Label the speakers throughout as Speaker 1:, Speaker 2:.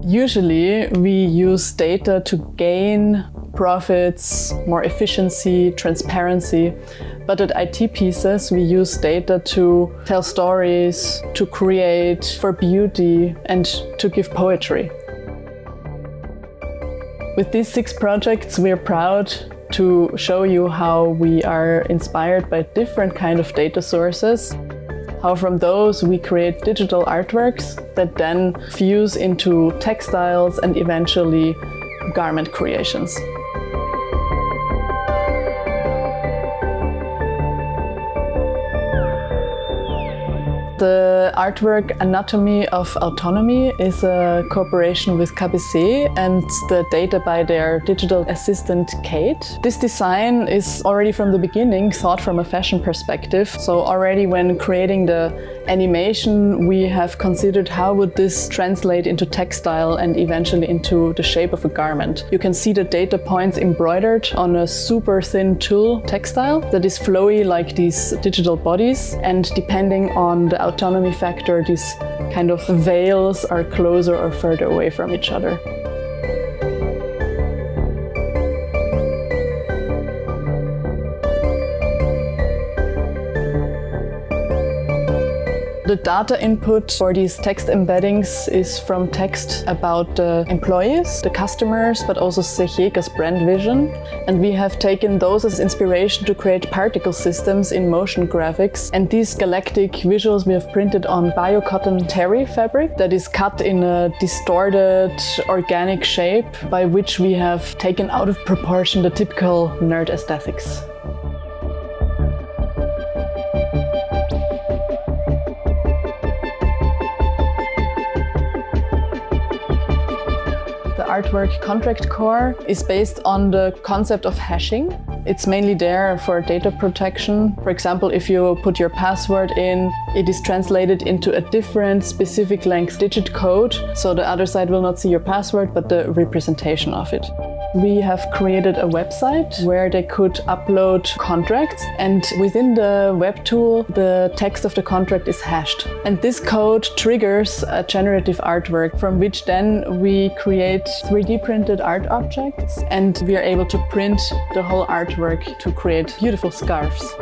Speaker 1: Usually we use data to gain profits, more efficiency, transparency. But at IT Pieces, we use data to tell stories, to create for beauty, and to give poetry. With these 6 projects, we are proud to show you how we are inspired by different kinds of data sources, how from those we create digital artworks that then fuse into textiles and eventually garment creations. The artwork Anatomy of Autonomy is a cooperation with KBC and the data by their digital assistant Kate. This design is already from the beginning thought from a fashion perspective. So already when creating the animation, we have considered how would this translate into textile and eventually into the shape of a garment. You can see the data points embroidered on a super thin tulle textile that is flowy like these digital bodies, and depending on the autonomy factor, these kind of veils are closer or further away from each other. The data input for these text embeddings is from text about the employees, the customers, but also Sechega's brand vision. And we have taken those as inspiration to create particle systems in motion graphics. And these galactic visuals we have printed on bio-cotton terry fabric that is cut in a distorted organic shape by which we have taken out of proportion the typical nerd aesthetics. Artwork Contract Core is based on the concept of hashing. It's mainly there for data protection. For example, if you put your password in, it is translated into a different specific length digit code, so the other side will not see your password, but the representation of it. We have created a website where they could upload contracts, and within the web tool, the text of the contract is hashed. And this code triggers a generative artwork from which then we create 3D printed art objects, and we are able to print the whole artwork to create beautiful scarves.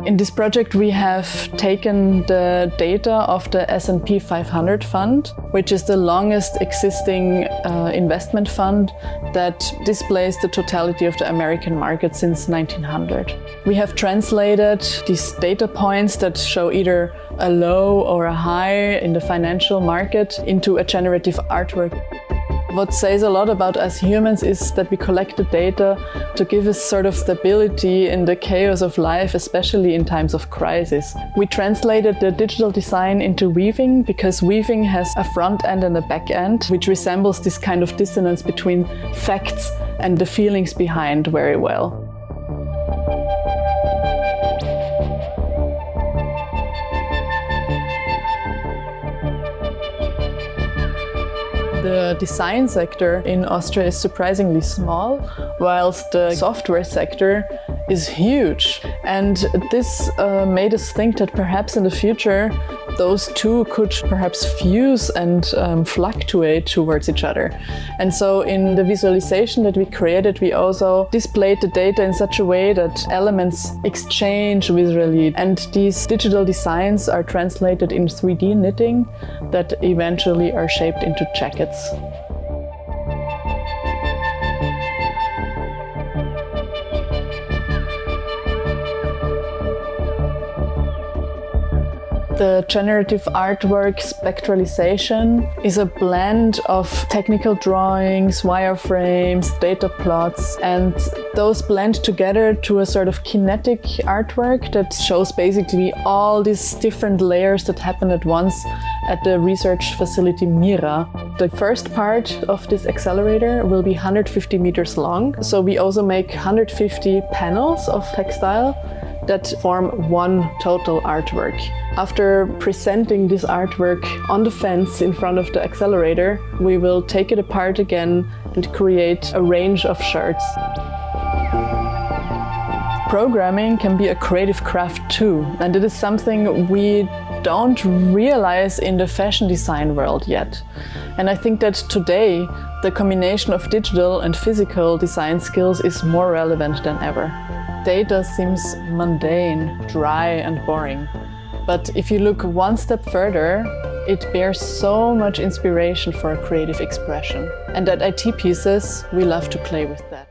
Speaker 1: In this project, we have taken the data of the S&P 500 fund, which is the longest existing investment fund that displays the totality of the American market since 1900. We have translated these data points that show either a low or a high in the financial market into a generative artwork. What says a lot about us humans is that we collect the data to give us sort of stability in the chaos of life, especially in times of crisis. We translated the digital design into weaving because weaving has a front end and a back end, which resembles this kind of dissonance between facts and the feelings behind very well. The design sector in Austria is surprisingly small, whilst the software sector is huge. And this made us think that perhaps in the future those two could perhaps fuse and fluctuate towards each other. And so in the visualization that we created, we also displayed the data in such a way that elements exchange visually. And these digital designs are translated in 3D knitting that eventually are shaped into jackets. The generative artwork spectralization is a blend of technical drawings, wireframes, data plots, and those blend together to a sort of kinetic artwork that shows basically all these different layers that happen at once at the research facility Mira. The first part of this accelerator will be 150 meters long, so we also make 150 panels of textile that form one total artwork. After presenting this artwork on the fence in front of the accelerator, we will take it apart again and create a range of shirts. Programming can be a creative craft too, and it is something we don't realize in the fashion design world yet. And I think that today the combination of digital and physical design skills is more relevant than ever. Data seems mundane, dry and boring. But if you look one step further, it bears so much inspiration for a creative expression. And at IT Pieces, we love to play with that.